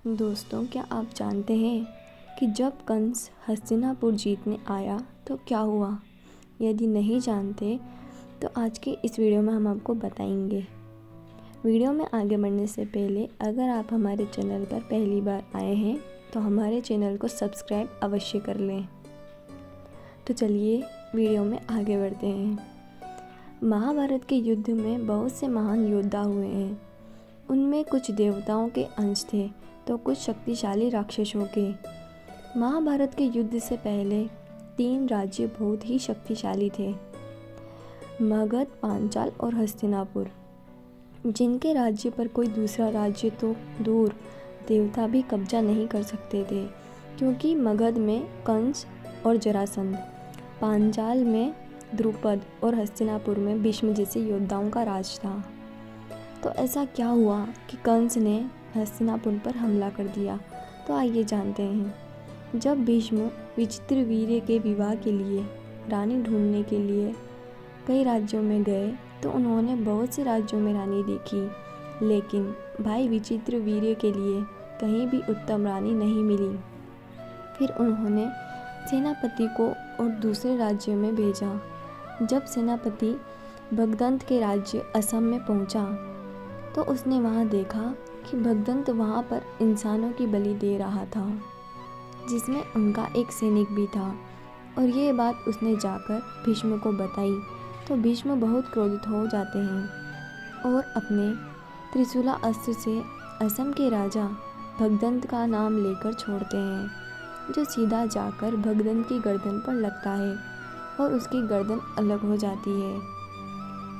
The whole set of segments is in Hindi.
दोस्तों, क्या आप जानते हैं कि जब कंस हस्तिनापुर जीतने आया तो क्या हुआ? यदि नहीं जानते तो आज की इस वीडियो में हम आपको बताएंगे। वीडियो में आगे बढ़ने से पहले अगर आप हमारे चैनल पर पहली बार आए हैं तो हमारे चैनल को सब्सक्राइब अवश्य कर लें। तो चलिए वीडियो में आगे बढ़ते हैं। महाभारत के युद्ध में बहुत से महान योद्धा हुए हैं। उनमें कुछ देवताओं के अंश थे तो कुछ शक्तिशाली राक्षसों के। महाभारत के युद्ध से पहले 3 राज्य बहुत ही शक्तिशाली थे, मगध, पांचाल और हस्तिनापुर, जिनके राज्य पर कोई दूसरा राज्य तो दूर देवता भी कब्जा नहीं कर सकते थे, क्योंकि मगध में कंस और जरासंध, पांचाल में द्रुपद और हस्तिनापुर में भीष्म जैसे योद्धाओं का राज था। तो ऐसा क्या हुआ कि कंस ने हस्तिनापुर पर हमला कर दिया? तो आइए जानते हैं। जब भीष्म विचित्रवीर्य के विवाह के लिए रानी ढूंढने के लिए कई राज्यों में गए तो उन्होंने बहुत से राज्यों में रानी देखी, लेकिन भाई विचित्रवीर्य के लिए कहीं भी उत्तम रानी नहीं मिली। फिर उन्होंने सेनापति को और दूसरे राज्यों में भेजा। जब सेनापति भगदंत के राज्य असम में पहुंचा तो उसने वहां देखा कि भगदंत वहां पर इंसानों की बलि दे रहा था, जिसमें उनका एक सैनिक भी था। और ये बात उसने जाकर भीष्म को बताई तो भीष्म बहुत क्रोधित हो जाते हैं और अपने त्रिशूला अस्त्र से असम के राजा भगदंत का नाम लेकर छोड़ते हैं, जो सीधा जाकर भगदंत की गर्दन पर लगता है और उसकी गर्दन अलग हो जाती है।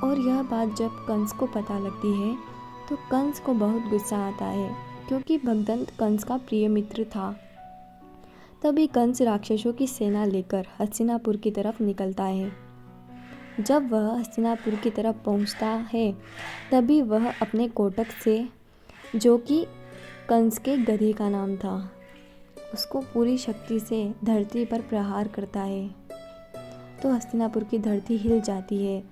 और यह बात जब कंस को पता लगती है तो कंस को बहुत गुस्सा आता है, क्योंकि भगदंत कंस का प्रिय मित्र था। तभी कंस राक्षसों की सेना लेकर हस्तिनापुर की तरफ निकलता है। जब वह हस्तिनापुर की तरफ पहुंचता है तभी वह अपने कोटक से, जो कि कंस के गधे का नाम था, उसको पूरी शक्ति से धरती पर प्रहार करता है तो हस्तिनापुर की धरती हिल जाती है।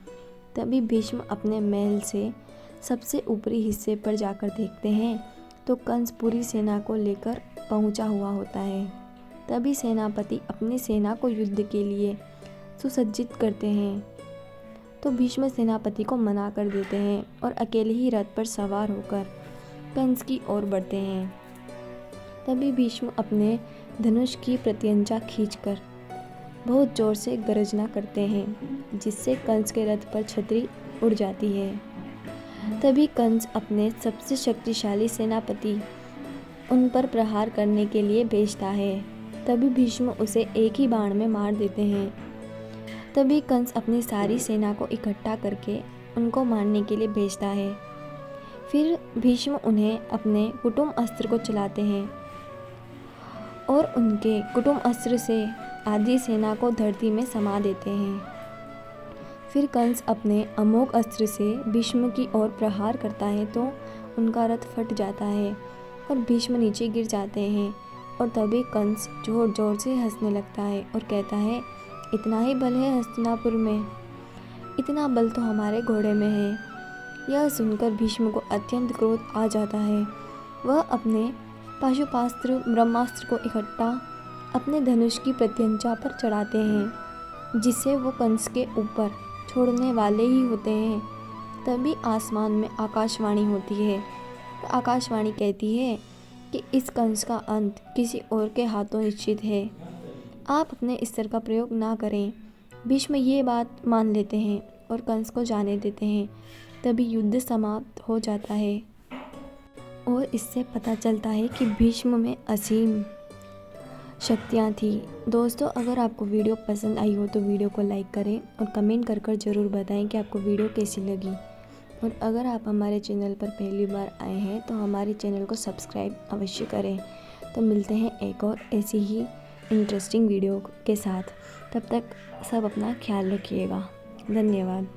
तभी भीष्म अपने महल से सबसे ऊपरी हिस्से पर जाकर देखते हैं तो कंस पूरी सेना को लेकर पहुंचा हुआ होता है। तभी सेनापति अपनी सेना को युद्ध के लिए सुसज्जित करते हैं तो भीष्म सेनापति को मना कर देते हैं और अकेले ही रथ पर सवार होकर कंस की ओर बढ़ते हैं। तभी भीष्म अपने धनुष की प्रत्यंचा खींचकर बहुत जोर से गर्जना करते हैं, जिससे कंस के रथ पर छतरी उड़ जाती है। तभी कंस अपने सबसे शक्तिशाली सेनापति उन पर प्रहार करने के लिए भेजता है। तभी भीष्म उसे एक ही बाण में मार देते हैं। तभी कंस अपनी सारी सेना को इकट्ठा करके उनको मारने के लिए भेजता है। फिर भीष्म उन्हें अपने कुटुम अस्त्र को चलाते हैं और उनके कुटुम अस्त्र से आधी सेना को धरती में समा देते हैं। फिर कंस अपने अमोघ अस्त्र से भीष्म की ओर प्रहार करता है तो उनका रथ फट जाता है और भीष्म नीचे गिर जाते हैं। और तभी कंस जोर जोर से हंसने लगता है और कहता है, इतना ही बल है हस्तिनापुर में? इतना बल तो हमारे घोड़े में है। यह सुनकर भीष्म को अत्यंत क्रोध आ जाता है। वह अपने पाशुपास्त्र ब्रह्मास्त्र को इकट्ठा अपने धनुष की प्रत्यंचा पर चढ़ाते हैं, जिसे वो कंस के ऊपर छोड़ने वाले ही होते हैं। तभी आसमान में आकाशवाणी होती है। आकाशवाणी कहती है कि इस कंस का अंत किसी और के हाथों निश्चित है। आप अपने अस्त्र का प्रयोग ना करें। भीष्म ये बात मान लेते हैं और कंस को जाने देते हैं। तभी युद्ध समाप्त हो जाता है और इससे पता चलता है कि भीष्म में असीम शक्तियाँ थी। दोस्तों, अगर आपको वीडियो पसंद आई हो तो वीडियो को लाइक करें और कमेंट कर ज़रूर बताएं कि आपको वीडियो कैसी लगी। और अगर आप हमारे चैनल पर पहली बार आए हैं तो हमारे चैनल को सब्सक्राइब अवश्य करें। तो मिलते हैं एक और ऐसी ही इंटरेस्टिंग वीडियो के साथ। तब तक सब अपना ख्याल रखिएगा। धन्यवाद।